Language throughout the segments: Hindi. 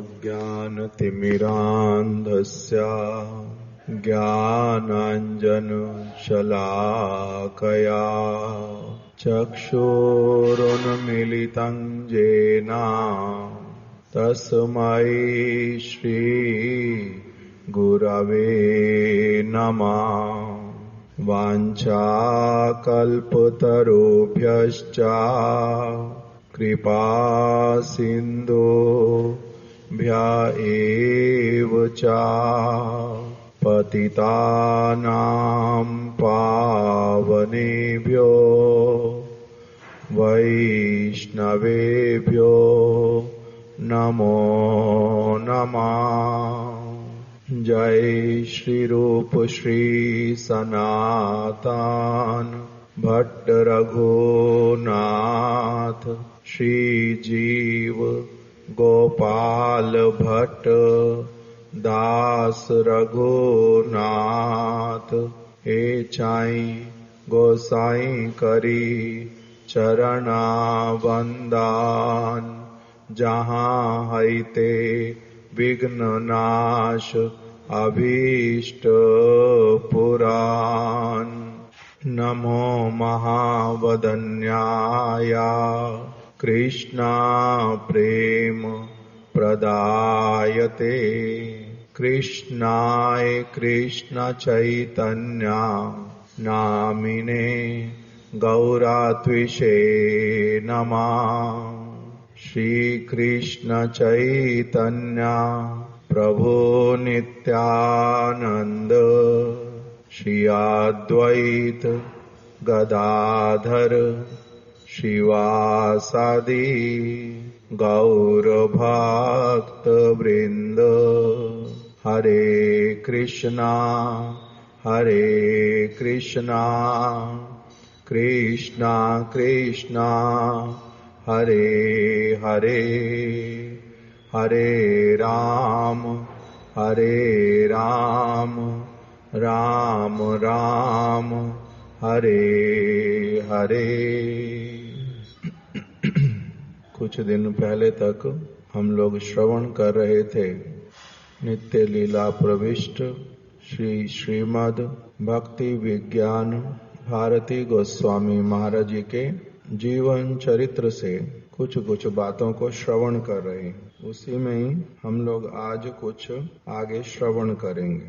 अज्ञानतिमिरान्धस्य ज्ञानाञ्जनशलाकया चक्षुरुन्मीलितं येन तस्मै श्री गुरवे नमः। वाञ्छाकल्पतरुभ्यश्च कृपा सिन्धुभ्य एव च पतितानां पावनेभ्यो वैष्णवेभ्यो नमो नमः। जय श्री रूप श्री सनातन भट्ट रघुनाथ श्री जीव गोपाल भट्ट दास रघुनाथ हे चाई गोसाई करी चरणा वंदन जहाँ हैते विघ्न नाश अभीष्ट पुराण। नमो महावदन्याय कृष्णा प्रेम प्रदायते कृष्णाय कृष्ण चैतन्य नामिने गौरात्विषे नमः। श्री कृष्ण चैतन्य प्रभु नित्यानंद श्री अद्वैत गदाधर शिवासादि गौर भक्त वृंद। हरे कृष्णा कृष्णा कृष्णा हरे हरे हरे राम राम राम हरे हरे। कुछ दिन पहले तक हम लोग श्रवण कर रहे थे नित्य लीला प्रविष्ट श्री श्रीमद् भक्ति विज्ञान भारती गोस्वामी महाराज जी के जीवन चरित्र से कुछ बातों को श्रवण कर रहे हैं। उसी में ही हम लोग आज कुछ आगे श्रवण करेंगे।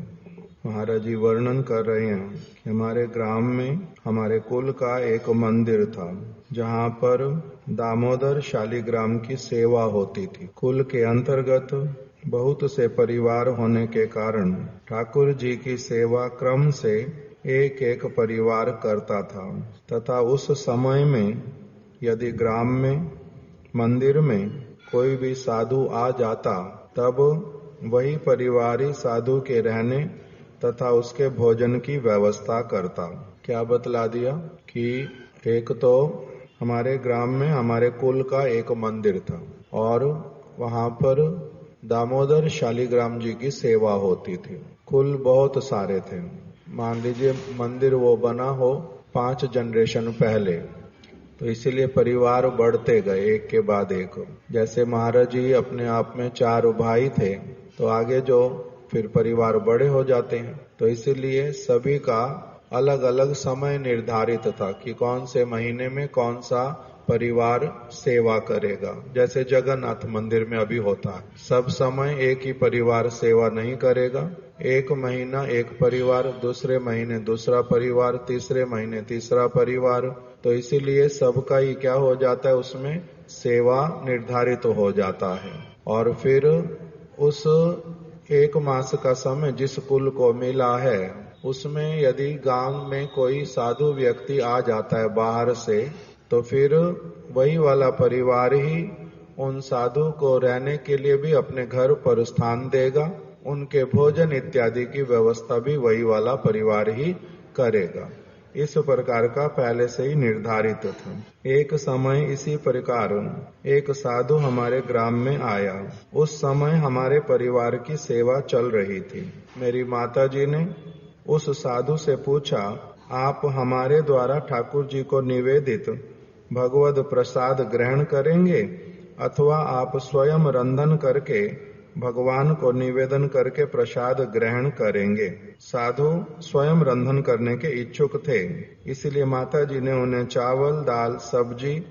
महाराज जी वर्णन कर रहे हैं कि हमारे ग्राम में हमारे कुल का एक मंदिर था जहाँ पर दामोदर शालिग्राम की सेवा होती थी। कुल के अंतर्गत बहुत से परिवार होने के कारण ठाकुर जी की सेवा क्रम से एक एक परिवार करता था तथा उस समय में यदि ग्राम में मंदिर में कोई भी साधु आ जाता तब वही परिवारी साधु के रहने तथा उसके भोजन की व्यवस्था करता। क्या बतला दिया कि एक तो हमारे ग्राम में हमारे कुल का एक मंदिर था और वहाँ पर दामोदर शालिग्राम जी की सेवा होती थी। कुल बहुत सारे थे। मान लीजिए मंदिर वो बना हो 5 जनरेशन पहले, तो इसीलिए परिवार बढ़ते गए एक के बाद एक। जैसे महाराज जी अपने आप में 4 भाई थे तो आगे जो फिर परिवार बड़े हो जाते हैं, तो इसीलिए सभी का अलग अलग समय निर्धारित था कि कौन से महीने में कौन सा परिवार सेवा करेगा। जैसे जगन्नाथ मंदिर में अभी होता है, सब समय एक ही परिवार सेवा नहीं करेगा। एक महीना एक परिवार, दूसरे महीने दूसरा परिवार, तीसरे महीने तीसरा परिवार। तो इसीलिए सबका ही क्या हो जाता है, उसमें सेवा निर्धारित हो जाता है। और फिर उस 1 मास का समय जिस कुल को मिला है उसमें यदि गांव में कोई साधु व्यक्ति आ जाता है बाहर से, तो फिर वही वाला परिवार ही उन साधु को रहने के लिए भी अपने घर पर स्थान देगा। उनके भोजन इत्यादि की व्यवस्था भी वही वाला परिवार ही करेगा। इस प्रकार का पहले से ही निर्धारित था। एक समय इसी प्रकार एक साधु हमारे ग्राम में आया। उस समय हमारे परिवार की सेवा चल रही थी। मेरी माता जी ने उस साधु से पूछा, आप हमारे द्वारा ठाकुर जी को निवेदित भगवद प्रसाद ग्रहण करेंगे अथवा आप स्वयं रंधन करके भगवान को निवेदन करके प्रसाद ग्रहण करेंगे। साधु स्वयं रंधन करने के इच्छुक थे, इसलिए माता जी ने उन्हें चावल, दाल, सब्जी,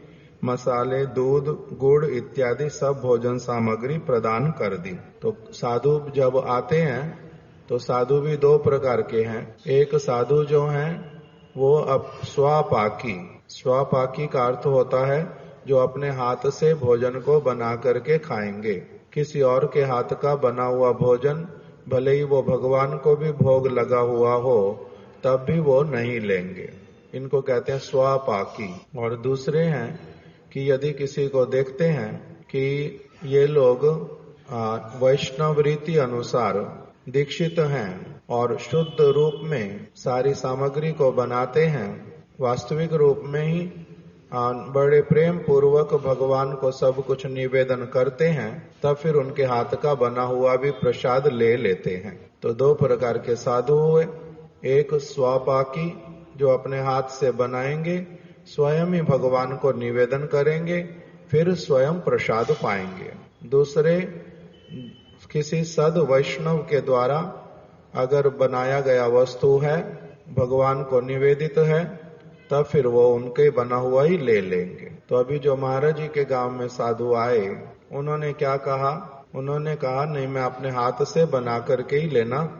मसाले, दूध, गुड़ इत्यादि सब भोजन सामग्री प्रदान कर दी। तो साधु जब आते हैं तो साधु भी दो प्रकार के हैं। एक साधु जो हैं वो अब स्वपाकी का अर्थ होता है जो अपने हाथ से भोजन को बना करके खाएंगे। किसी और के हाथ का बना हुआ भोजन भले ही वो भगवान को भी भोग लगा हुआ हो तब भी वो नहीं लेंगे। इनको कहते हैं स्वपाकी। और दूसरे हैं कि यदि किसी को देखते हैं कि ये लोग वैष्णव रीति अनुसार दीक्षित हैं और शुद्ध रूप में सारी सामग्री को बनाते हैं, वास्तविक रूप में ही बड़े प्रेम पूर्वक भगवान को सब कुछ निवेदन करते हैं, तब फिर उनके हाथ का बना हुआ भी प्रसाद ले लेते हैं। तो दो प्रकार के साधु हुए, एक स्वपाकी जो अपने हाथ से बनाएंगे, स्वयं ही भगवान को निवेदन करेंगे, फिर स्वयं प्रसाद पाएंगे। दूसरे किसी सद वैष्णव के द्वारा अगर बनाया गया वस्तु है, भगवान को निवेदित है, तब फिर वो उनके बना हुआ ही ले लेंगे। तो अभी जो महाराज जी के गांव में साधु आए, उन्होंने क्या कहा? उन्होंने कहा नहीं, मैं अपने हाथ से बना करके ही लेना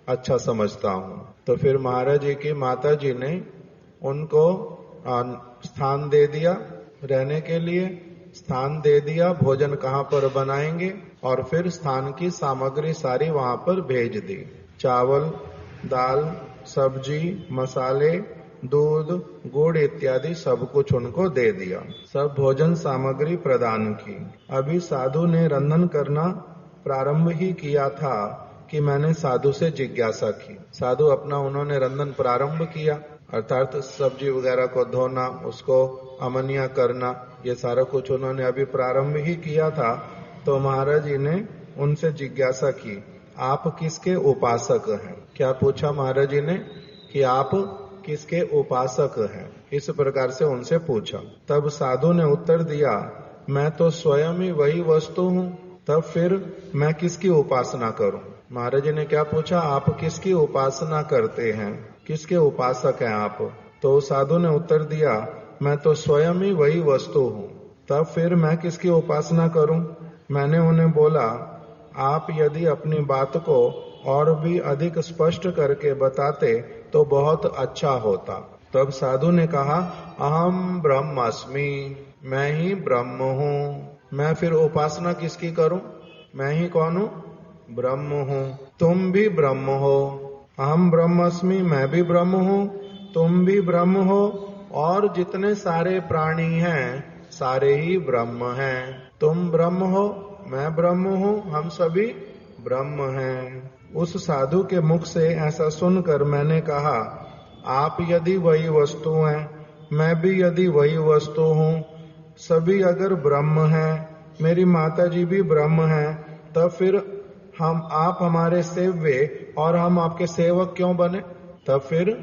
अच्छा समझता हूँ। तो फिर महाराज जी की माता जी ने उनको स्थान दे दिया, रहने के लिए स्थान दे दिया, भोजन कहाँ पर बनाएंगे, और फिर स्थान की सामग्री सारी वहां पर भेज दी। चावल, दाल, सब्जी, मसाले, दूध, गुड़ इत्यादि सब कुछ उनको दे दिया। सब भोजन सामग्री प्रदान की। अभी साधु ने रंधन करना प्रारंभ ही किया था कि मैंने साधु से जिज्ञासा की। साधु अपना उन्होंने रंधन प्रारंभ किया, अर्थात सब्जी वगैरह को धोना, उसको अमनिया करना, ये सारा कुछ उन्होंने अभी प्रारंभ ही किया था। तो महाराज जी ने उनसे जिज्ञासा की, आप किसके उपासक हैं? क्या पूछा महाराज जी ने कि आप किसके उपासक हैं? इस प्रकार से उनसे पूछा। तब साधु ने उत्तर दिया, मैं तो स्वयं ही वही वस्तु हूँ, तब फिर मैं किसकी उपासना करूं? महाराज जी ने क्या पूछा? आप किसकी उपासना करते हैं, किसके उपासक हैं आप? तो साधु ने उत्तर दिया, मैं तो स्वयं ही वही वस्तु हूँ, तब फिर मैं किसकी उपासना करूं? मैंने उन्हें बोला, आप यदि अपनी बात को और भी अधिक स्पष्ट करके बताते तो बहुत अच्छा होता। तब साधु ने कहा, अहम ब्रह्म अस्मि, मैं ही ब्रह्म हूँ। मैं फिर उपासना किसकी करूं? मैं ही कौन हूँ? ब्रह्म हूँ। तुम भी ब्रह्म हो। अहम ब्रह्म अस्मि, मैं भी ब्रह्म हूँ, तुम भी ब्रह्म हो, और जितने सारे प्राणी हैं सारे ही ब्रह्म हैं। तुम ब्रह्म हो, मैं ब्रह्म हूँ, हम सभी ब्रह्म हैं। उस साधु के मुख से ऐसा सुनकर मैंने कहा, आप यदि वही वस्तु हैं, मैं भी यदि वही वस्तु हूँ, सभी अगर ब्रह्म हैं, मेरी माता जी भी ब्रह्म हैं, तब फिर आप हमारे सेव्य और हम आपके सेवक क्यों बने? तब फिर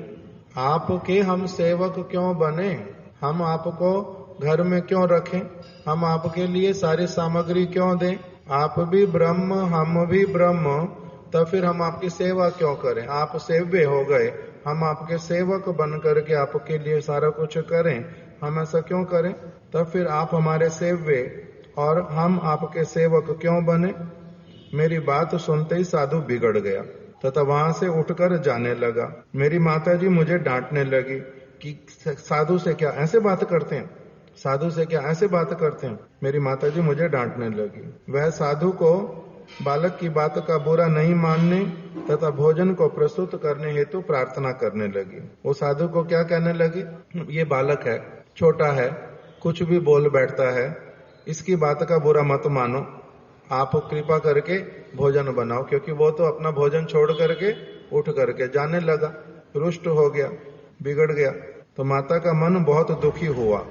आपके हम सेवक क्यों बने? हम आपको घर में क्यों रखें? हम आपके लिए सारी सामग्री क्यों दें? आप भी ब्रह्म, हम भी ब्रह्म, तब फिर हम आपकी सेवा क्यों करें? आप सेव्य हो गए, हम आपके सेवक बन करके आपके लिए सारा कुछ करें, हम ऐसा क्यों करें? तब फिर आप हमारे सेव्य और हम आपके सेवक क्यों बने? मेरी बात सुनते ही साधु बिगड़ गया तथा वहां से उठकर जाने लगा। मेरी माताजी मुझे डांटने लगी कि साधु से क्या ऐसे बात करते हैं, साधु से क्या ऐसे बात करते हैं। मेरी माताजी मुझे डांटने लगी। वह साधु को बालक की बात का बुरा नहीं मानने तथा भोजन को प्रस्तुत करने हेतु प्रार्थना करने लगी। वो साधु को क्या कहने लगी, ये बालक है, छोटा है, कुछ भी बोल बैठता है, इसकी बात का बुरा मत मानो, आप कृपा करके भोजन बनाओ। क्योंकि वो तो अपना भोजन छोड़ करके उठ करके जाने लगा, रुष्ट हो गया, बिगड़ गया। तो माता का मन बहुत दुखी हुआ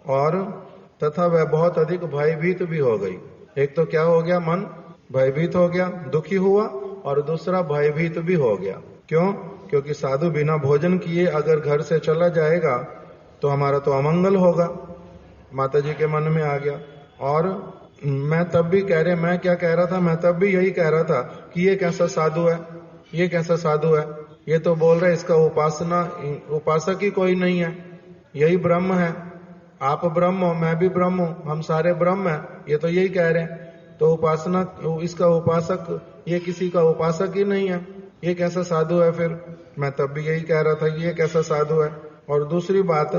और तथा वह बहुत अधिक भयभीत भी हो गई। एक तो क्या हो गया, मन भयभीत हो गया, दुखी हुआ, और दूसरा भयभीत भी हो गया। क्यों? क्योंकि साधु बिना भोजन किए अगर घर से चला जाएगा तो हमारा तो अमंगल होगा, माता जी के मन में आ गया। और मैं तब भी कह रहे, मैं क्या कह रहा था, मैं तब भी यही कह रहा था कि ये कैसा साधु है, ये कैसा साधु है, ये तो बोल रहे इसका उपासक ही कोई नहीं है, यही ब्रह्म है, आप ब्रह्म हो, मैं भी ब्रह्म हूं, हम सारे ब्रह्म हैं, ये तो यही कह रहे हैं। तो उपासना, इसका उपासक, ये किसी का उपासक ही नहीं है, ये कैसा साधु है फिर। मैं तब भी यही कह रहा था कि ये कैसा साधु है। और दूसरी बात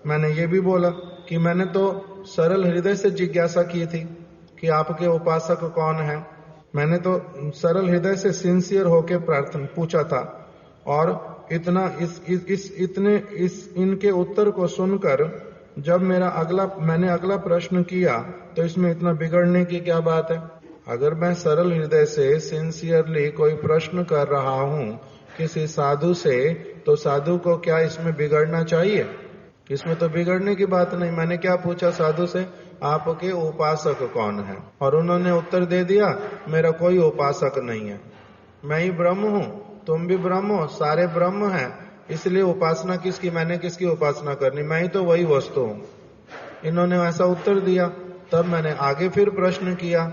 मैंने ये भी बोला कि मैंने तो सरल हृदय से जिज्ञासा की थी कि आपके उपासक कौन है। मैंने तो सरल हृदय से सिंसियर होके प्रार्थना पूछा था, और इतना इनके उत्तर को सुनकर जब मैंने अगला प्रश्न किया तो इसमें इतना बिगड़ने की क्या बात है। अगर मैं सरल हृदय से सिंसियरली कोई प्रश्न कर रहा हूं किसी साधु से, तो साधु को क्या इसमें बिगड़ना चाहिए? इसमें तो बिगड़ने की बात नहीं। मैंने क्या पूछा साधु से, आपके उपासक कौन है? और उन्होंने उत्तर दे दिया, मेरा कोई उपासक नहीं है, मैं ही ब्रह्म हूं, तुम भी ब्रह्म हो, सारे ब्रह्म हैं, इसलिए उपासना किसकी, मैंने किसकी उपासना करनी, मैं ही तो वही वस्तु हूं। इन्होंने ऐसा उत्तर दिया। तब मैंने आगे फिर प्रश्न किया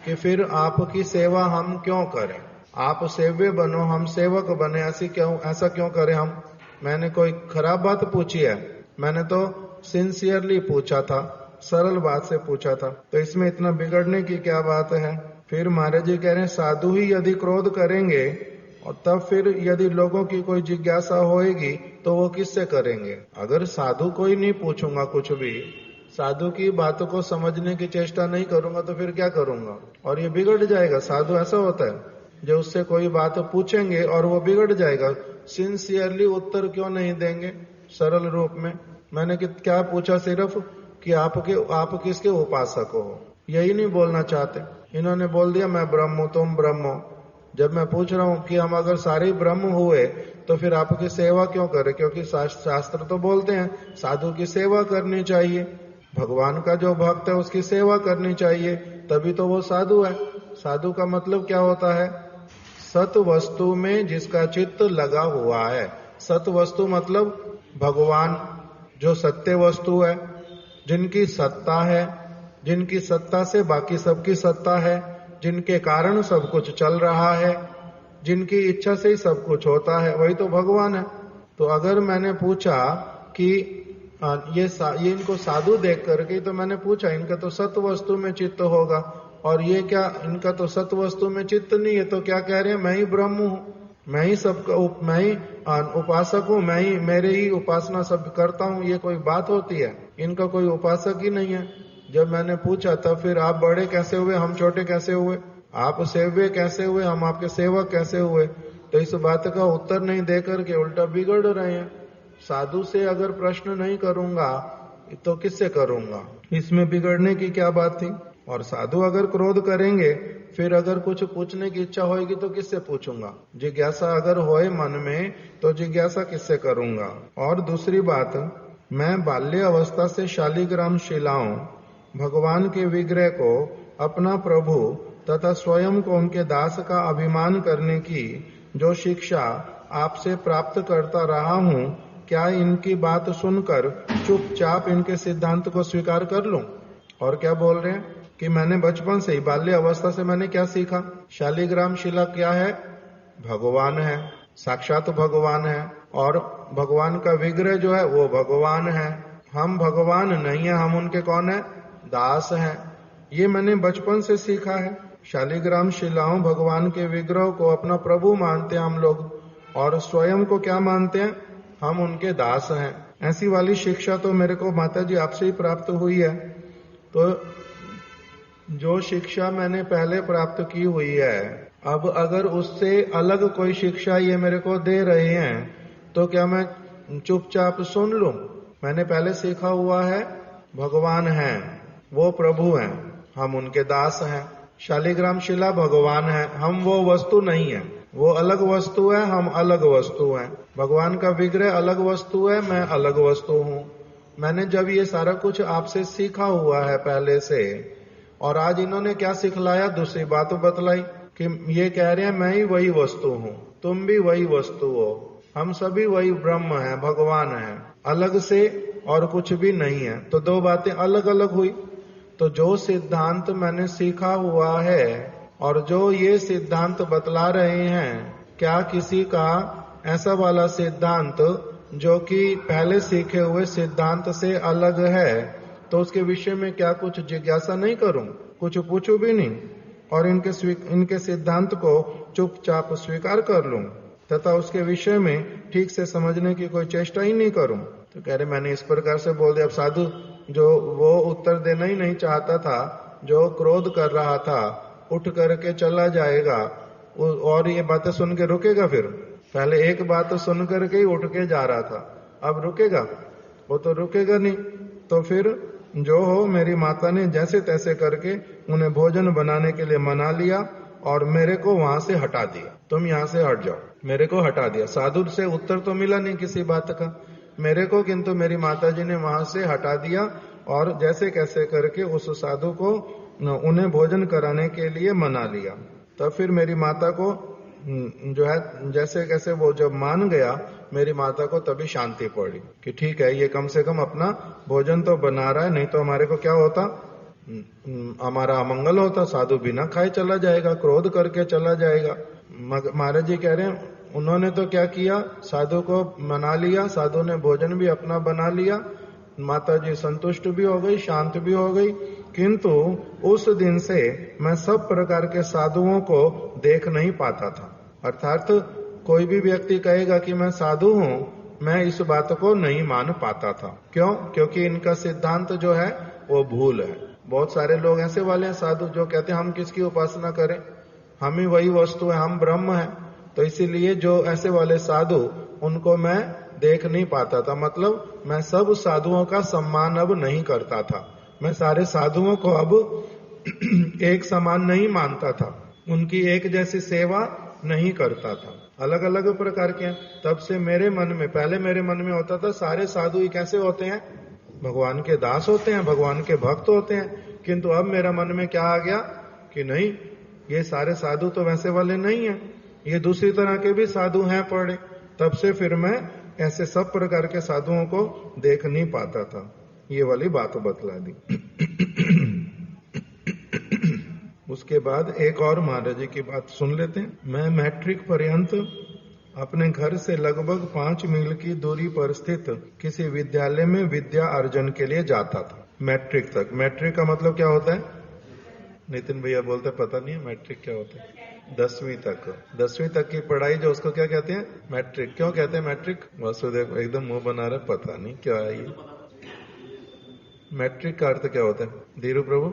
कि फिर आपकी सेवा हम क्यों करें, आप सेव्य बनो, हम सेवक बने, ऐसा क्यों करें हम? मैंने कोई खराब बात पूछी है? मैंने तो सिंसियरली पूछा था, सरल बात से पूछा था, तो इसमें इतना बिगड़ने की क्या बात है? फिर महाराज जी कह रहे हैं साधु ही यदि क्रोध करेंगे, और तब फिर यदि लोगों की कोई जिज्ञासा होएगी तो वो किससे करेंगे? अगर साधु को ही नहीं पूछूंगा कुछ भी, साधु की बातों को समझने की चेष्टा नहीं करूंगा, तो फिर क्या करूंगा? और ये बिगड़ जाएगा। साधु ऐसा होता है जो उससे कोई बात पूछेंगे और वो बिगड़ जाएगा। सिंसियरली उत्तर क्यों नहीं देंगे सरल रूप में? मैंने क्या पूछा, सिर्फ कि आप किसके उपासक हो, यही नहीं बोलना चाहते। इन्होंने बोल दिया मैं ब्रह्म हूं, तुम ब्रह्म हो। जब मैं पूछ रहा हूं कि हम अगर सारे ब्रह्म हुए तो फिर आपकी सेवा क्यों करें? क्योंकि शास्त्र तो बोलते हैं साधु की सेवा करनी चाहिए, भगवान का जो भक्त है उसकी सेवा करनी चाहिए, तभी तो वो साधु है। साधु का मतलब क्या होता है? सत वस्तु में जिसका चित्त लगा हुआ है। सत वस्तु मतलब भगवान, जो सत्य वस्तु है, जिनकी सत्ता है, जिनकी सत्ता से बाकी सबकी सत्ता है, जिनके कारण सब कुछ चल रहा है, जिनकी इच्छा से ही सब कुछ होता है, वही तो भगवान है। तो अगर मैंने पूछा कि ये इनको साधु देख करके, तो मैंने पूछा इनका तो सत वस्तु में चित्त होगा, और ये क्या, इनका तो सत वस्तु में चित्त नहीं है, तो क्या कह रहे हैं, मैं ही ब्रह्म हूं, मैं ही सबका मैं ही उपासक हूं, मेरे ही उपासना सब करता हूं। ये कोई बात होती है? इनका कोई उपासक ही नहीं है। जब मैंने पूछा तब फिर आप बड़े कैसे हुए, हम छोटे कैसे हुए, आप सेव्य कैसे हुए, हम आपके सेवक कैसे हुए? तो इस बात का उत्तर नहीं देकर के उल्टा बिगड़ रहे हैं। साधु से अगर प्रश्न नहीं करूंगा तो किससे करूंगा? इसमें बिगड़ने की क्या बात थी? और साधु अगर क्रोध करेंगे, फिर अगर कुछ पूछने की इच्छा होगी तो किससे पूछूंगा? जिज्ञासा अगर होए मन में तो जिज्ञासा किससे करूंगा? और दूसरी बात, मैं बाल्य अवस्था से शालिग्राम शिलाओं भगवान के विग्रह को अपना प्रभु तथा स्वयं को उनके दास का अभिमान करने की जो शिक्षा आपसे प्राप्त करता रहा हूं, क्या इनकी बात सुनकर चुपचाप इनके सिद्धांत को स्वीकार कर लूं? और क्या बोल रहे हैं कि मैंने बचपन से ही, बाल्य अवस्था से मैंने क्या सीखा? शालिग्राम शिला क्या है? भगवान है, साक्षात भगवान है, और भगवान का विग्रह जो है वो भगवान है। हम भगवान नहीं है, हम उनके कौन है? दास हैं। ये मैंने बचपन से सीखा है। शालिग्राम शिलाओं भगवान के विग्रह को अपना प्रभु मानते हैं हम लोग, और स्वयं को क्या मानते हैं? हम उनके दास हैं। ऐसी वाली शिक्षा तो मेरे को माता जी आपसे ही प्राप्त हुई है। तो जो शिक्षा मैंने पहले प्राप्त की हुई है, अब अगर उससे अलग कोई शिक्षा ये मेरे को दे रहे हैं तो क्या मैं चुपचाप सुन लूं? मैंने पहले सीखा हुआ है भगवान है, वो प्रभु हैं, हम उनके दास हैं। शालिग्राम शिला भगवान है, हम वो वस्तु नहीं है, वो अलग वस्तु है, हम अलग वस्तु हैं। भगवान का विग्रह अलग वस्तु है, मैं अलग वस्तु हूं। मैंने जब ये सारा कुछ आपसे सीखा हुआ है पहले से, और आज इन्होंने क्या सिखलाया, दूसरी बात बतलाई कि ये कह रहे हैं मैं ही वही वस्तु हूं, तुम भी वही वस्तु हो, हम सभी वही ब्रह्म हैं, भगवान हैं, अलग से और कुछ भी नहीं है। तो दो बातें अलग अलग हुई। तो जो सिद्धांत मैंने सीखा हुआ है और जो ये सिद्धांत बतला रहे हैं, क्या किसी का ऐसा वाला सिद्धांत जो कि पहले सीखे हुए सिद्धांत से अलग है, तो उसके विषय में क्या कुछ जिज्ञासा नहीं करूं, कुछ पूछूं भी नहीं और इनके सिद्धांत को चुपचाप स्वीकार कर लूं तथा उसके विषय में ठीक से समझने की कोई चेष्टा ही नहीं करूं? तो कह रहे मैंने इस प्रकार से बोल दिया। अब साधु जो वो उत्तर देना ही नहीं चाहता था, जो क्रोध कर रहा था, उठ करके चला जाएगा और ये बातें सुन के रुकेगा? फिर पहले एक बात सुन करके ही उठ के जा रहा था, अब रुकेगा? वो तो रुकेगा नहीं। तो फिर जो हो, मेरी माता ने जैसे तैसे करके उन्हें भोजन बनाने के लिए मना लिया और मेरे को वहां से हटा दिया। तुम यहां से हट जाओ, मेरे को हटा दिया। साधु से उत्तर तो मिला नहीं किसी बात का मेरे को, किंतु मेरी माता जी ने वहां से हटा दिया और जैसे कैसे करके उस साधु को उन्हें भोजन कराने के लिए मना लिया। तब फिर मेरी माता को जो है जैसे कैसे वो जब मान गया, मेरी माता को तभी शांति पड़ी कि ठीक है, ये कम से कम अपना भोजन तो बना रहा है, नहीं तो हमारे को क्या होता, हमारा अमंगल होता, साधु बिना खाए चला जाएगा, क्रोध करके चला जाएगा। महाराज जी कह रहे हैं उन्होंने तो क्या किया, साधु को मना लिया, साधु ने भोजन भी अपना बना लिया, माता जी संतुष्ट भी हो गई, शांत भी हो गई। किंतु उस दिन से मैं सब प्रकार के साधुओं को देख नहीं पाता था। अर्थात कोई भी व्यक्ति कहेगा कि मैं साधु हूं, मैं इस बात को नहीं मान पाता था। क्यों? क्योंकि इनका सिद्धांत जो है वो भूल है। बहुत सारे लोग ऐसे वाले हैं साधु जो कहते हैं हम किसकी उपासना करें, हम ही वही वस्तु है, हम ब्रह्म है। तो इसीलिए जो ऐसे वाले साधु, उनको मैं देख नहीं पाता था। मतलब मैं सब साधुओं का सम्मान अब नहीं करता था, मैं सारे साधुओं को अब एक समान नहीं मानता था, उनकी एक जैसी सेवा नहीं करता था, अलग अलग प्रकार के। तब से मेरे मन में, पहले मेरे मन में होता था सारे साधु ही कैसे होते हैं, भगवान के दास होते हैं, भगवान के भक्त होते हैं। किंतु अब मेरा मन में क्या आ गया कि नहीं, ये सारे साधु तो वैसे वाले नहीं है, ये दूसरी तरह के भी साधु हैं पड़े। तब से फिर मैं ऐसे सब प्रकार के साधुओं को देख नहीं पाता था। ये वाली बात बतला दी। उसके बाद एक और महाराज जी की बात सुन लेते हैं। मैं मैट्रिक पर्यंत अपने घर से लगभग 5 मील की दूरी पर स्थित किसी विद्यालय में विद्या अर्जन के लिए जाता था। मैट्रिक तक। मैट्रिक का मतलब क्या होता है? नितिन भैया बोलते पता नहीं है मैट्रिक क्या होता है। 10वीं तक, 10वीं तक की पढ़ाई जो, उसको क्या कहते हैं? मैट्रिक। क्यों कहते हैं मैट्रिक? वासुदेव एकदम मुंह बना रहे, पता नहीं क्या है ये मैट्रिक का अर्थ क्या होता है? धीरू प्रभु,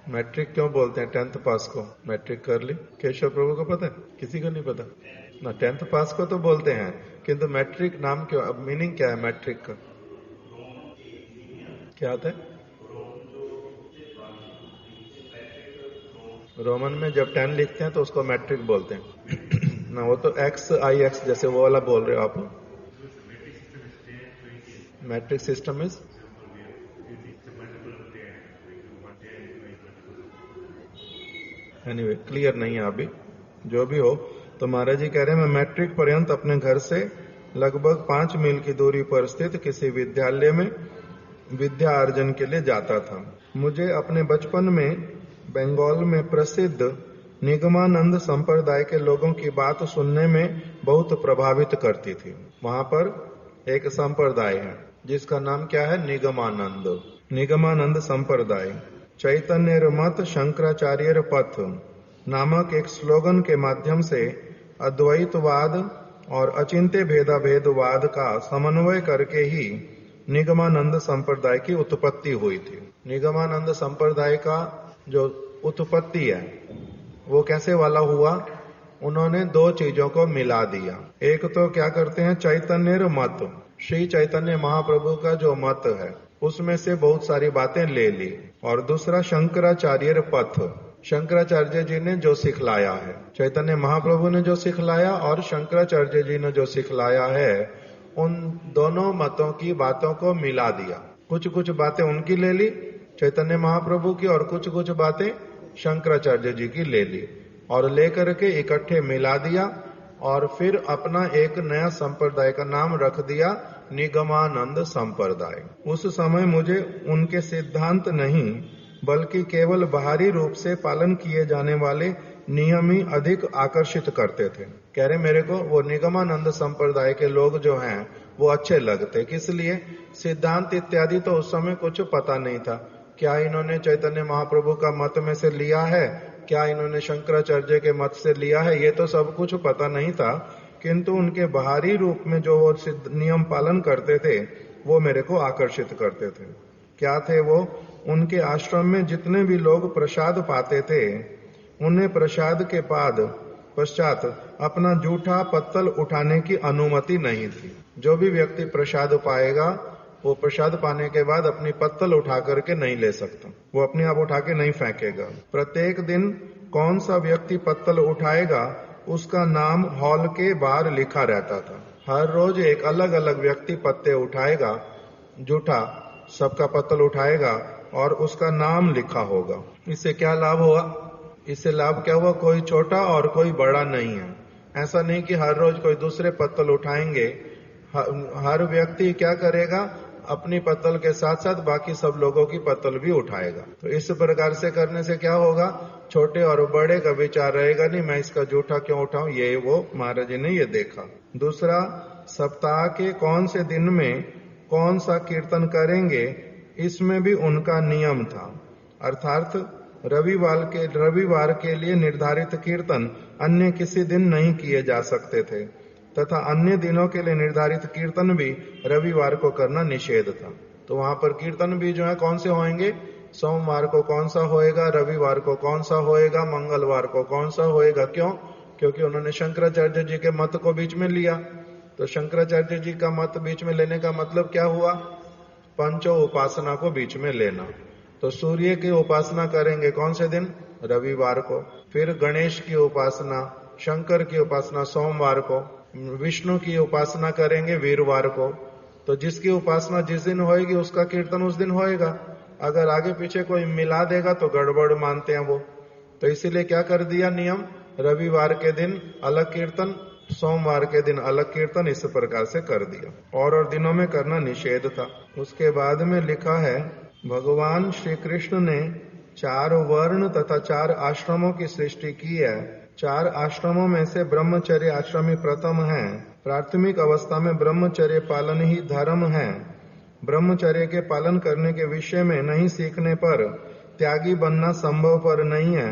मैट्रिक क्यों बोलते हैं 10th पास को? मैट्रिक कर ली। केशव प्रभु को पता है? किसी को नहीं पता ना। 10th पास को तो बोलते हैं, किंतु मैट्रिक नाम क्यों, अब मीनिंग क्या है मैट्रिक का? क्या आता है? रोमन में जब 10 लिखते हैं तो उसको मैट्रिक बोलते हैं ना। वो तो XIX जैसे वो वाला बोल रहे हो आप। Matric system is anyway clear नहीं है अभी, जो भी हो। तो महाराज जी कह रहे हैं मैं मैट्रिक पर्यंत अपने घर से लगभग 5 मील की दूरी पर स्थित किसी विद्यालय में विद्या अर्जन के लिए जाता था। मुझे अपने बचपन में बंगाल में प्रसिद्ध निगमानंद संप्रदाय के लोगों की बात सुनने में बहुत प्रभावित करती थी। वहां पर एक संप्रदाय है जिसका नाम क्या है? निगमानंद। निगमानंद संप्रदाय चैतन्य मत शंकराचार्य पथ नामक एक स्लोगन के माध्यम से अद्वैतवाद और अचिंत्य भेदाभेदवाद का समन्वय करके ही निगमानंद संप्रदाय की उत्पत्ति हुई थी। निगमानंद संप्रदाय का जो उत्पत्ति है वो कैसे वाला हुआ? उन्होंने 2 चीजों को मिला दिया। एक तो क्या करते हैं, चैतन्य मत, श्री चैतन्य महाप्रभु का जो मत है उसमें से बहुत सारी बातें ले ली, और दूसरा शंकराचार्य पथ, शंकराचार्य जी ने जो सिखलाया है, चैतन्य महाप्रभु ने जो सिखलाया और शंकराचार्य जी ने जो सिखलाया है, उन दोनों मतों की बातों को मिला दिया। कुछ कुछ बातें उनकी ले ली चैतन्य महाप्रभु की, और कुछ कुछ बातें शंकराचार्य जी की ले ली, और लेकर के इकट्ठे मिला दिया, और फिर अपना एक नया संप्रदाय का नाम रख दिया, निगमानंद संप्रदाय। उस समय मुझे उनके सिद्धांत नहीं बल्कि केवल बाहरी रूप से पालन किए जाने वाले नियम ही अधिक आकर्षित करते थे। कह रहे मेरे को वो निगमानंद संप्रदाय के लोग जो हैं वो अच्छे लगते, किस लिए? सिद्धांत इत्यादि तो उस समय कुछ पता नहीं था। क्या इन्होंने चैतन्य महाप्रभु का मत में से लिया है, क्या इन्होंने शंकराचार्य के मत से लिया है, ये तो सब कुछ पता नहीं था। किंतु उनके बाहरी रूप में जो वो नियम पालन करते थे वो मेरे को आकर्षित करते थे। क्या थे वो? उनके आश्रम में जितने भी लोग प्रसाद पाते थे उन्हें प्रसाद के पश्चात अपना जूठा पत्तल उठाने की अनुमति नहीं थी। जो भी व्यक्ति प्रसाद पाएगा वो प्रसाद पाने के बाद अपनी पत्तल उठा करके नहीं ले सकता, वो अपने आप उठा के नहीं फेंकेगा। प्रत्येक दिन कौन सा व्यक्ति पत्तल उठाएगा उसका नाम हॉल के बाहर लिखा रहता था। हर रोज एक अलग अलग व्यक्ति पत्ते उठाएगा, जूठा सबका पत्तल उठाएगा और उसका नाम लिखा होगा। इससे क्या लाभ हुआ? इससे लाभ क्या हुआ? कोई छोटा और कोई बड़ा नहीं है। ऐसा नहीं कि हर रोज कोई दूसरे पत्तल उठाएंगे। हर व्यक्ति क्या करेगा? अपनी पत्तल के साथ साथ बाकी सब लोगों की पत्तल भी उठाएगा। तो इस प्रकार से करने से क्या होगा? छोटे और बड़े का विचार रहेगा नहीं, मैं इसका जूठा क्यों उठाऊं, ये वो महाराज जी ने ये देखा। दूसरा, सप्ताह के कौन से दिन में कौन सा कीर्तन करेंगे इसमें भी उनका नियम था। अर्थात रविवार के लिए निर्धारित कीर्तन अन्य किसी दिन नहीं किए जा सकते थे तथा अन्य दिनों के लिए निर्धारित कीर्तन भी रविवार को करना निषेध था। तो वहां पर कीर्तन भी जो है कौन से होंगे? सोमवार को कौन सा होएगा, रविवार को कौन सा होएगा, मंगलवार को कौन सा होएगा। क्यों? क्योंकि उन्होंने शंकराचार्य जी के मत को बीच में लिया। तो शंकराचार्य जी का मत बीच में लेने का मतलब क्या हुआ? पंचो उपासना को बीच में लेना। तो सूर्य की उपासना करेंगे कौन से दिन? रविवार को। फिर गणेश की उपासना, शंकर की उपासना सोमवार को, विष्णु की उपासना करेंगे वीरवार को। तो जिसकी उपासना जिस दिन होएगी उसका कीर्तन उस दिन होएगा। अगर आगे पीछे कोई मिला देगा तो गड़बड़ मानते हैं वो। तो इसीलिए क्या कर दिया नियम? रविवार के दिन अलग कीर्तन, सोमवार के दिन अलग कीर्तन, इस प्रकार से कर दिया। और दिनों में करना निषेध था। उसके बाद में लिखा है, भगवान श्री कृष्ण ने 4 वर्ण तथा 4 आश्रमों की सृष्टि की है। 4 आश्रमों में से ब्रह्मचर्य आश्रम ही प्रथम है। प्राथमिक अवस्था में ब्रह्मचर्य पालन ही धर्म है। ब्रह्मचर्य के पालन करने के विषय में नहीं सीखने पर त्यागी बनना संभव पर नहीं है।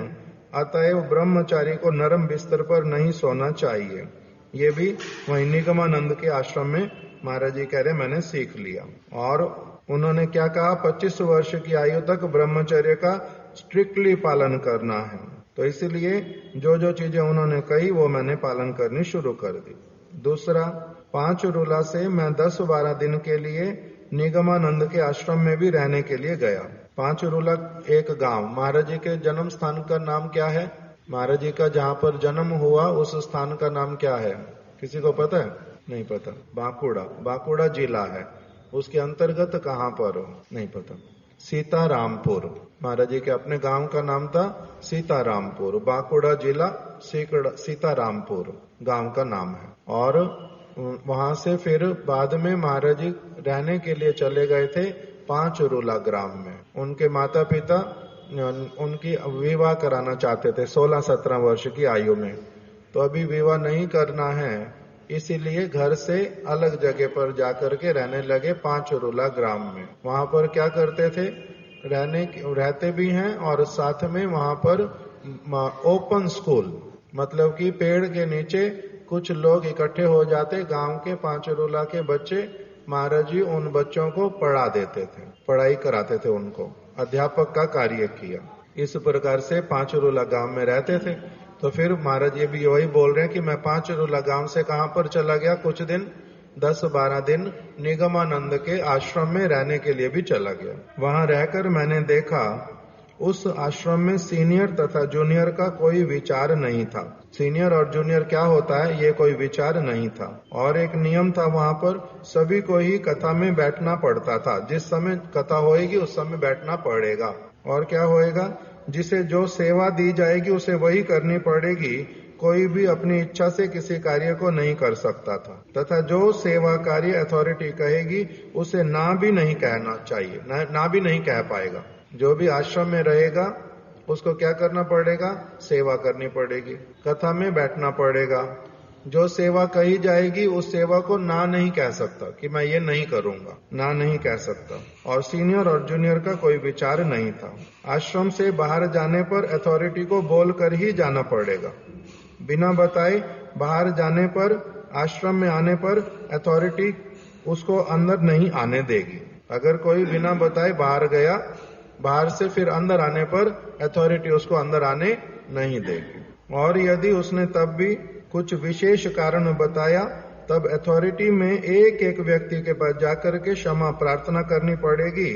अतएव ब्रह्मचारी को नरम बिस्तर पर नहीं सोना चाहिए। ये भी वही निगमानंद के आश्रम में महाराज जी कह रहे मैंने सीख लिया। और उन्होंने क्या कहा? 25 वर्ष की आयु तक ब्रह्मचर्य का स्ट्रिक्टली पालन करना है। तो इसलिए जो जो चीजें उन्होंने कही वो मैंने पालन करनी शुरू कर दी। दूसरा, 5 रूला से मैं 10-12 दिन के लिए निगमानंद के आश्रम में भी रहने के लिए गया। 5 रूला एक गांव। महाराज जी के जन्म स्थान का नाम क्या है? महाराज जी का जहाँ पर जन्म हुआ उस स्थान का नाम क्या है? किसी को पता है? नहीं पता। बांकुड़ा जिला है। उसके अंतर्गत कहाँ पर? नहीं पता। सीतारामपुर। महाराज जी के अपने गांव का नाम था सीतारामपुर। बांकुड़ा जिला सीतारामपुर गांव का नाम है। और वहां से फिर बाद में महाराज जी रहने के लिए चले गए थे 5 रूला ग्राम में। उनके माता पिता उनकी विवाह कराना चाहते थे 16-17 वर्ष की आयु में। तो अभी विवाह नहीं करना है, इसीलिए घर से अलग जगह पर जाकर के रहने लगे 5 रूला ग्राम में। वहां पर क्या करते थे? रहते भी हैं और साथ में वहां पर ओपन स्कूल, मतलब कि पेड़ के नीचे कुछ लोग इकट्ठे हो जाते, गांव के 5 रूला के बच्चे, महाराज जी उन बच्चों को पढ़ा देते थे, पढ़ाई कराते थे, उनको अध्यापक का कार्य किया। इस प्रकार से 5 रूला गांव में रहते थे। तो फिर महाराज ये भी वही बोल रहे हैं कि मैं 5 रूला गांव से कहां पर चला गया? कुछ दिन 10-12 दिन निगमानंद के आश्रम में रहने के लिए भी चला गया। वहां रहकर मैंने देखा उस आश्रम में सीनियर तथा जूनियर का कोई विचार नहीं था। सीनियर और जूनियर क्या होता है ये कोई विचार नहीं था। और एक नियम था वहां पर, सभी को ही कथा में बैठना पड़ता था। जिस समय कथा होएगी उस समय बैठना पड़ेगा। और क्या होएगा? जिसे जो सेवा दी जाएगी उसे वही करनी पड़ेगी। कोई भी अपनी इच्छा से किसी कार्य को नहीं कर सकता था तथा जो सेवा कार्य अथॉरिटी कहेगी उसे ना भी नहीं कहना चाहिए, ना भी नहीं कह पाएगा। जो भी आश्रम में रहेगा उसको क्या करना पड़ेगा? सेवा करनी पड़ेगी, कथा में बैठना पड़ेगा। जो सेवा कही जाएगी उस सेवा को ना नहीं कह सकता कि मैं ये नहीं करूंगा, ना नहीं कह सकता। और सीनियर और जूनियर का कोई विचार नहीं था। आश्रम से बाहर जाने पर अथॉरिटी को बोल कर ही जाना पड़ेगा। बिना बताए बाहर जाने पर, आश्रम में आने पर अथॉरिटी उसको अंदर नहीं आने देगी। अगर कोई बिना बताए बाहर गया, बाहर से फिर अंदर आने पर अथॉरिटी उसको अंदर आने नहीं देगी। और यदि उसने तब भी कुछ विशेष कारण बताया, तब अथॉरिटी में एक एक व्यक्ति के पास जाकर के क्षमा प्रार्थना करनी पड़ेगी,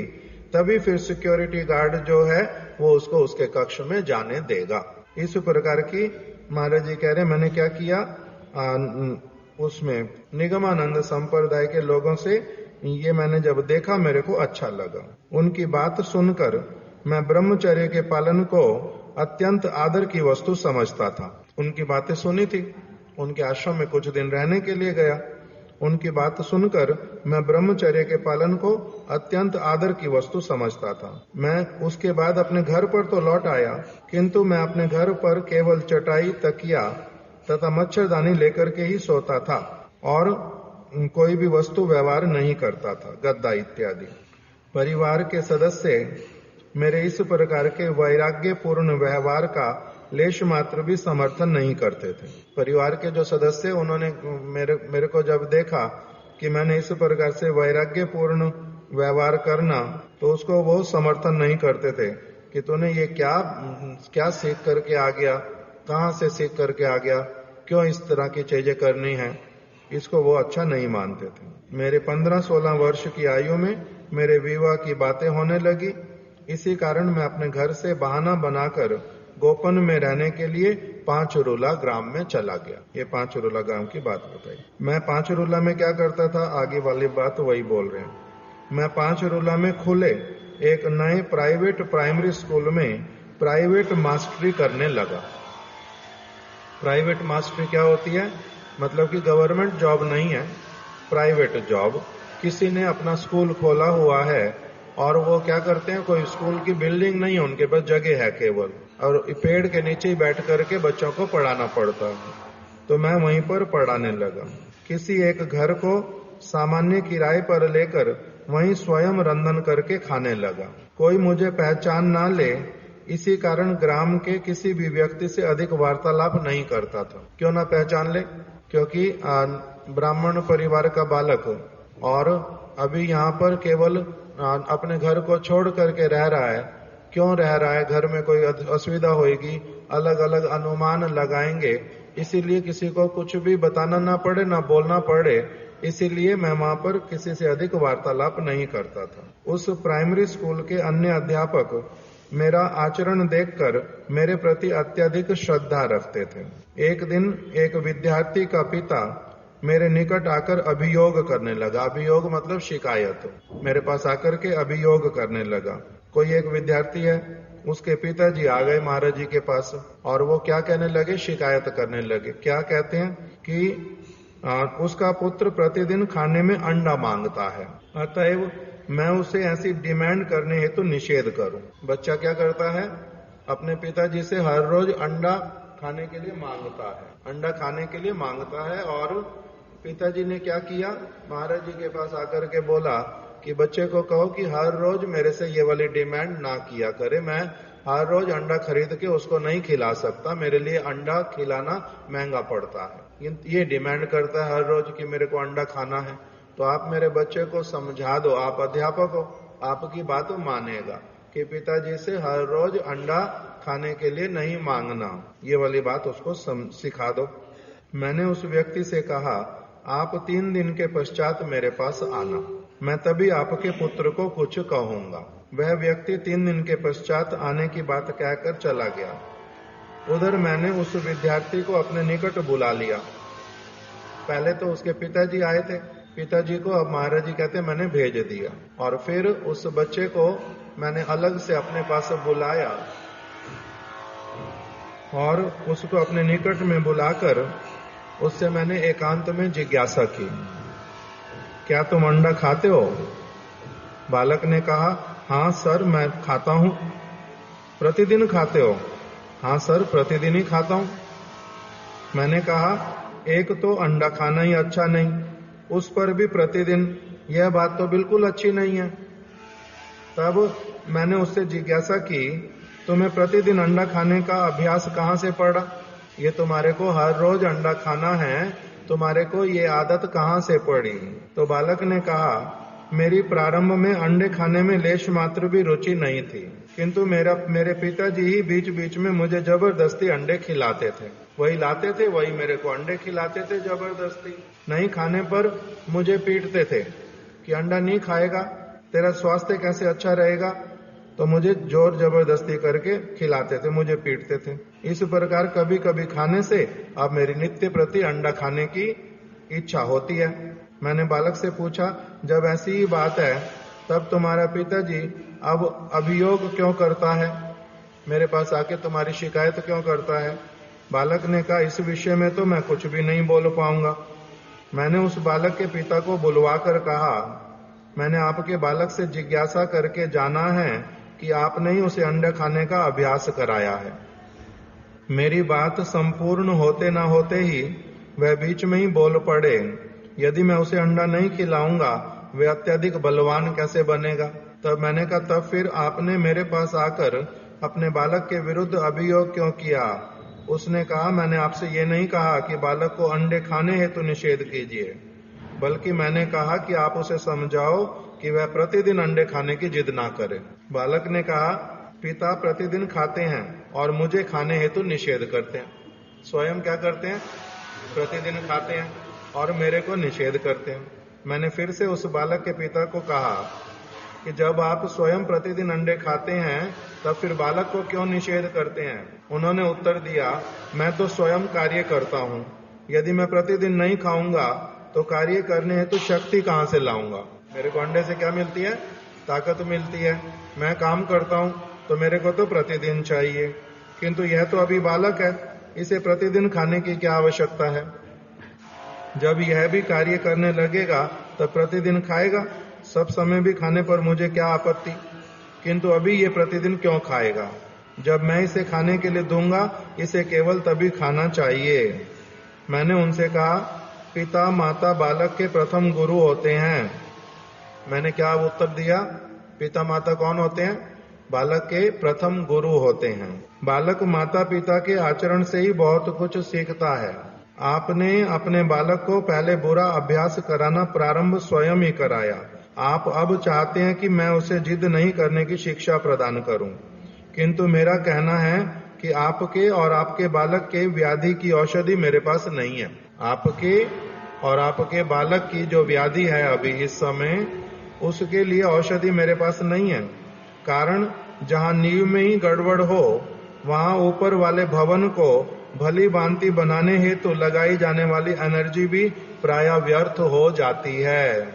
तभी फिर सिक्योरिटी गार्ड जो है वो उसको उसके कक्ष में जाने देगा। इस प्रकार की महाराज जी कह रहे, मैंने क्या किया, उसमें निगमानंद संप्रदाय के लोगों से ये मैंने जब देखा मेरे को अच्छा लगा। उनकी बात सुनकर मैं ब्रह्मचर्य के पालन को अत्यंत आदर की वस्तु समझता था। उनकी बातें सुनी थी, उनके आश्रम में कुछ दिन रहने के लिए गया। उनकी बात सुनकर मैं ब्रह्मचर्य के पालन को अत्यंत आदर की वस्तु समझता था। मैं उसके बाद अपने घर पर तो लौट आया, किंतु मैं अपने घर पर केवल चटाई, तकिया तथा मच्छरदानी लेकर के ही सोता था और कोई भी वस्तु व्यवहार नहीं करता था, गद्दा इत्यादि। परिवार के सदस्य मेरे इस प्रकार के वैराग्य पूर्ण व्यवहार का लेश मात्र भी समर्थन नहीं करते थे। परिवार के जो सदस्य, उन्होंने मेरे को जब देखा कि मैंने इस प्रकार से वैराग्य पूर्ण व्यवहार करना, तो उसको वो समर्थन नहीं करते थे कि तूने ये क्या सीख करके आ गया, कहाँ से सीख करके आ गया, क्यों इस तरह की चीजें करनी है, इसको वो अच्छा नहीं मानते थे। मेरे 15-16 वर्ष की आयु में मेरे विवाह की बातें होने लगी। इसी कारण मैं अपने घर से बहाना बनाकर गोपन में रहने के लिए पांचरूला ग्राम में चला गया। ये पांचरूला ग्राम की बात बताई। मैं पांचरूला में क्या करता था, आगे वाली बात वही बोल रहे हैं। मैं पांचरूला में खुले एक नए प्राइवेट प्राइमरी स्कूल में प्राइवेट मास्टरी करने लगा। प्राइवेट मास्टरी क्या होती है? मतलब कि गवर्नमेंट जॉब नहीं है, प्राइवेट जॉब। किसी ने अपना स्कूल खोला हुआ है और वो क्या करते हैं, कोई स्कूल की बिल्डिंग नहीं है, उनके पास जगह है केवल, और पेड़ के नीचे ही बैठ करके बच्चों को पढ़ाना पड़ता है। तो मैं वहीं पर पढ़ाने लगा। किसी एक घर को सामान्य किराए पर लेकर वहीं स्वयं रंधन करके खाने लगा। कोई मुझे पहचान ना ले, इसी कारण ग्राम के किसी भी व्यक्ति से अधिक वार्तालाप नहीं करता था। क्यों ना पहचान ले? क्योंकि ब्राह्मण परिवार का बालक और अभी यहाँ पर केवल अपने घर को छोड़ करके रह रहा है। क्यों रह रहा है? घर में कोई असुविधा होगी, अलग अलग अनुमान लगाएंगे, इसीलिए किसी को कुछ भी बताना ना पड़े, ना बोलना पड़े, इसीलिए मैं वहां पर किसी से अधिक वार्तालाप नहीं करता था। उस प्राइमरी स्कूल के अन्य अध्यापक मेरा आचरण देखकर मेरे प्रति अत्यधिक श्रद्धा रखते थे। एक दिन एक विद्यार्थी का पिता मेरे निकट आकर अभियोग करने लगा। अभियोग मतलब शिकायत। मेरे पास आकर के अभियोग करने लगा। कोई एक विद्यार्थी है, उसके पिताजी आ गए महाराज जी के पास और वो क्या कहने लगे, शिकायत करने लगे। क्या कहते हैं कि उसका पुत्र प्रतिदिन खाने में अंडा मांगता है, अतएव मैं उसे ऐसी डिमांड करने हेतु निषेध करूं। बच्चा क्या करता है, अपने पिताजी से हर रोज अंडा खाने के लिए मांगता है, अंडा खाने के लिए मांगता है। और पिताजी ने क्या किया, महाराज जी के पास आकर के बोला कि बच्चे को कहो कि हर रोज मेरे से ये वाली डिमांड ना किया करे, मैं हर रोज अंडा खरीद के उसको नहीं खिला सकता, मेरे लिए अंडा खिलाना महंगा पड़ता है। ये डिमांड करता है हर रोज कि मेरे को अंडा खाना है। तो आप मेरे बच्चे को समझा दो, आप अध्यापक हो, आपकी बात मानेगा कि पिताजी से हर रोज अंडा खाने के लिए नहीं मांगना, ये वाली बात उसको सिखा दो। मैंने उस व्यक्ति से कहा, आप 3 दिन के पश्चात मेरे पास आना, मैं तभी आपके पुत्र को कुछ कहूंगा। वह व्यक्ति 3 दिन के पश्चात आने की बात कहकर चला गया। उधर मैंने उस विद्यार्थी को अपने निकट बुला लिया। पहले तो उसके पिताजी आए थे, पिताजी को अब महाराज जी कहते मैंने भेज दिया, और फिर उस बच्चे को मैंने अलग से अपने पास बुलाया और उसको अपने निकट में बुलाकर उससे मैंने एकांत में जिज्ञासा की, क्या तुम अंडा खाते हो? बालक ने कहा, हाँ सर मैं खाता हूं। प्रतिदिन खाते हो? हाँ सर प्रतिदिन ही खाता हूं। मैंने कहा एक तो अंडा खाना ही अच्छा नहीं, उस पर भी प्रतिदिन, यह बात तो बिल्कुल अच्छी नहीं है। तब मैंने उससे जिज्ञासा की, तुम्हें प्रतिदिन अंडा खाने का अभ्यास कहाँ से पड़ा? ये तुम्हारे को हर रोज अंडा खाना है, तुम्हारे को ये आदत कहाँ से पड़ी? तो बालक ने कहा, मेरी प्रारंभ में अंडे खाने में लेश मात्र भी रुचि नहीं थी, किंतु मेरे पिताजी ही बीच बीच में मुझे जबरदस्ती अंडे खिलाते थे। वही लाते थे, वही मेरे को अंडे खिलाते थे जबरदस्ती। नहीं खाने पर मुझे पीटते थे कि अंडा नहीं खाएगा तेरा स्वास्थ्य कैसे अच्छा रहेगा। तो मुझे जोर जबरदस्ती करके खिलाते थे, मुझे पीटते थे। इस प्रकार कभी कभी खाने से अब मेरी नित्य प्रति अंडा खाने की इच्छा होती है। मैंने बालक से पूछा, जब ऐसी ही बात है तब तुम्हारा पिताजी अब अभियोग क्यों करता है? मेरे पास आके तुम्हारी शिकायत क्यों करता है? बालक ने कहा, इस विषय में तो मैं कुछ भी नहीं बोल पाऊंगा। मैंने उस बालक के पिता को बुलवा कर कहा, मैंने आपके बालक से जिज्ञासा करके जाना है कि आपने ही उसे अंडा खाने का अभ्यास कराया है। मेरी बात संपूर्ण होते ना होते ही वह बीच में ही बोल पड़े, यदि मैं उसे अंडा नहीं खिलाऊंगा वह अत्यधिक बलवान कैसे बनेगा? तब मैंने कहा, तब फिर आपने मेरे पास आकर अपने बालक के विरुद्ध अभियोग क्यों किया? उसने कहा, मैंने आपसे ये नहीं कहा कि बालक को अंडे खाने हेतु निषेध कीजिए, बल्कि मैंने कहा कि आप उसे समझाओ कि वह प्रतिदिन अंडे खाने की जिद ना करे। बालक ने कहा, पिता प्रतिदिन खाते हैं और मुझे खाने हेतु निषेध करते हैं। स्वयं क्या करते हैं? प्रतिदिन खाते हैं और मेरे को निषेध करते हैं। मैंने फिर से उस बालक के पिता को कहा कि जब आप स्वयं प्रतिदिन अंडे खाते हैं तब फिर बालक को क्यों निषेध करते हैं? उन्होंने उत्तर दिया, मैं तो स्वयं कार्य करता हूँ, यदि मैं प्रतिदिन नहीं खाऊंगा तो कार्य करने हेतु शक्ति कहाँ से लाऊंगा? मेरे को अंडे से क्या मिलती है? ताकत मिलती है। मैं काम करता हूँ तो मेरे को तो प्रतिदिन चाहिए, किंतु यह तो अभी बालक है, इसे प्रतिदिन खाने की क्या आवश्यकता है? जब यह भी कार्य करने लगेगा तब प्रतिदिन खाएगा, सब समय भी खाने पर मुझे क्या आपत्ति, किंतु अभी ये प्रतिदिन क्यों खाएगा? जब मैं इसे खाने के लिए दूंगा, इसे केवल तभी खाना चाहिए। मैंने उनसे कहा, पिता माता बालक के प्रथम गुरु होते हैं। मैंने क्या उत्तर दिया? पिता माता कौन होते हैं? बालक के प्रथम गुरु होते हैं। बालक माता पिता के आचरण से ही बहुत कुछ सीखता है। आपने अपने बालक को पहले बुरा अभ्यास कराना प्रारंभ स्वयं ही कराया। आप अब चाहते हैं कि मैं उसे जिद नहीं करने की शिक्षा प्रदान करूं, किंतु मेरा कहना है कि आपके और आपके बालक के व्याधि की औषधि मेरे पास नहीं है। आपके और आपके बालक की जो व्याधि है अभी इस समय, उसके लिए औषधि मेरे पास नहीं है। कारण जहां नींव में ही गड़बड़ हो, वहां ऊपर वाले भवन को भली भांति बनाने हेतु लगाई जाने वाली एनर्जी भी प्राय व्यर्थ हो जाती है।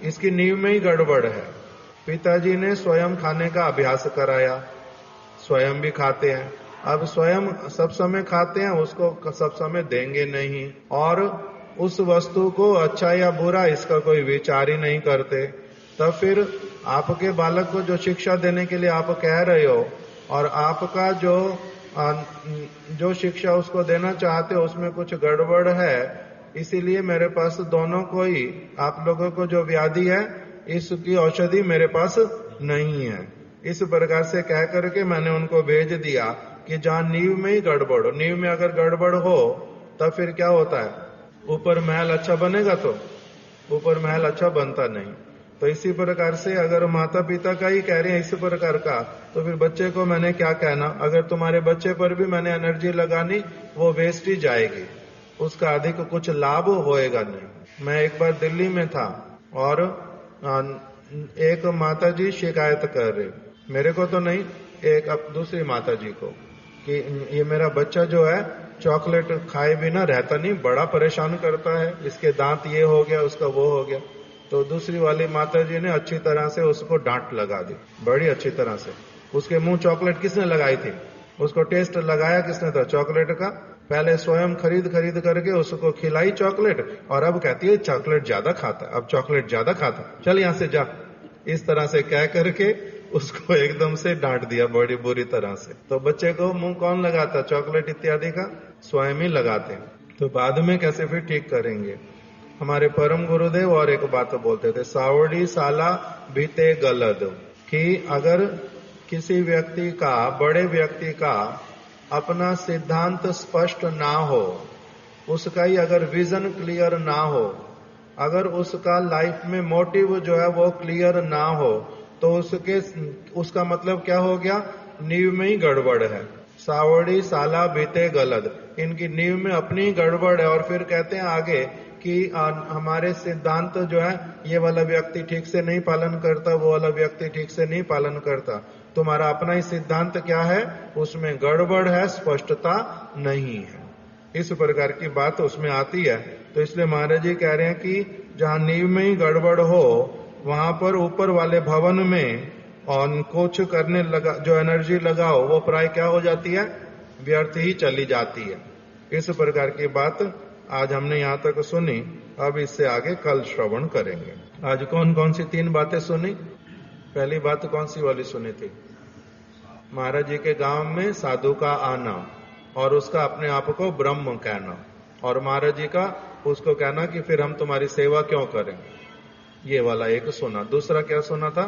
इसकी नींव में ही गड़बड़ है। पिताजी ने स्वयं खाने का अभ्यास कराया, स्वयं भी खाते हैं। अब स्वयं सब समय खाते हैं, उसको सब समय देंगे नहीं, और उस वस्तु को अच्छा या बुरा इसका कोई विचार ही नहीं करते। तब फिर आपके बालक को जो शिक्षा देने के लिए आप कह रहे हो और आपका जो शिक्षा उसको देना चाहते हो उसमें कुछ गड़बड़ है, इसीलिए मेरे पास दोनों को ही, आप लोगों को जो व्याधि है इसकी औषधि मेरे पास नहीं है। इस प्रकार से कह करके मैंने उनको भेज दिया कि जहां नींव में ही गड़बड़ हो, नींव में अगर गड़बड़ हो तब फिर क्या होता है? ऊपर महल अच्छा बनेगा? तो ऊपर महल अच्छा बनता नहीं। तो इसी प्रकार से अगर माता पिता का ही कह रहे हैं इस प्रकार का, तो फिर बच्चे को मैंने क्या कहना? अगर तुम्हारे बच्चे पर भी मैंने एनर्जी लगानी, वो वेस्ट ही जाएगी, उसका अधिक कुछ लाभ होएगा नहीं। मैं एक बार दिल्ली में था और एक माताजी शिकायत कर रहे, मेरे को तो नहीं, एक दूसरी माताजी को, कि ये मेरा बच्चा जो है चॉकलेट खाए बिना रहता नहीं, बड़ा परेशान करता है, इसके दांत ये हो गया, उसका वो हो गया। तो दूसरी वाली माताजी ने अच्छी तरह से उसको डांट लगा दी, बड़ी अच्छी तरह से। उसके मुंह चॉकलेट किसने लगाई थी? उसको टेस्ट लगाया किसने था चॉकलेट का? पहले स्वयं खरीद करके उसको खिलाई चॉकलेट, और अब कहती है चॉकलेट ज्यादा खाता, अब चॉकलेट ज्यादा खाता, चल यहां से जा। इस तरह से कह करके उसको एकदम से डांट दिया बड़ी बुरी तरह से। तो बच्चे को मुंह कौन लगाता, चॉकलेट इत्यादि का स्वयं ही लगाते। तो बाद में कैसे फिर ठीक करेंगे। हमारे परम गुरुदेव और एक बात बोलते थे, सावड़ी साला बीते गलद, कि अगर किसी व्यक्ति का, बड़े व्यक्ति का अपना सिद्धांत स्पष्ट ना हो, उसका ही अगर विजन क्लियर ना हो, अगर उसका लाइफ में मोटिव जो है वो क्लियर ना हो, तो उसका मतलब क्या हो गया, नींव में ही गड़बड़ है। सावड़ी साला बीते गलद, इनकी नींव में अपनी गड़बड़ है। और फिर कहते हैं आगे कि हमारे सिद्धांत जो है ये वाला व्यक्ति ठीक से नहीं पालन करता, वो वाला व्यक्ति ठीक से नहीं पालन करता। तुम्हारा अपना ही सिद्धांत क्या है, उसमें गड़बड़ है, स्पष्टता नहीं है। इस प्रकार की बात उसमें आती है। तो इसलिए महाराज जी कह रहे हैं कि जहां नींव में ही गड़बड़ हो, वहां पर ऊपर वाले भवन में और कुछ करने लगा, जो एनर्जी लगाओ वो प्राय क्या हो जाती है, व्यर्थ ही चली जाती है। इस प्रकार की बात आज हमने यहाँ तक सुनी। अब इससे आगे कल श्रवण करेंगे। आज कौन कौन सी 3 बातें सुनी। पहली बात कौन सी वाली सुनी थी, महाराज जी के गांव में साधु का आना और उसका अपने आप को ब्रह्म कहना, और महाराज जी का उसको कहना कि फिर हम तुम्हारी सेवा क्यों करें, ये वाला एक सुना। दूसरा क्या सुना था,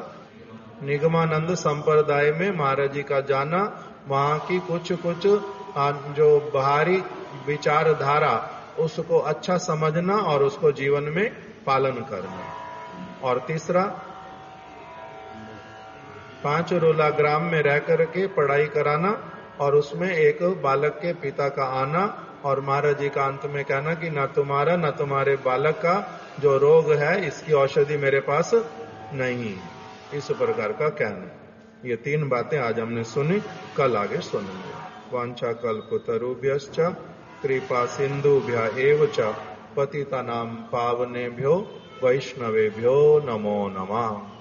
निगमानंद संप्रदाय में महाराज जी का जाना, वहां की कुछ जो बाहरी विचारधारा उसको अच्छा समझना और उसको जीवन में पालन करना। और तीसरा 5 रोला ग्राम में रह करके पढ़ाई कराना और उसमें एक बालक के पिता का आना और महाराज जी का अंत में कहना कि ना तुम्हारा ना तुम्हारे बालक का जो रोग है इसकी औषधि मेरे पास नहीं, इस प्रकार का कहना। ये 3 बातें आज हमने सुनी, कल आगे सुनेंगे। वांछा कल्पतरुभ्यश्च कृपा सिंधुभ्य एव च पतितानां पावनेभ्यो वैष्णवेभ्यो नमो नमः।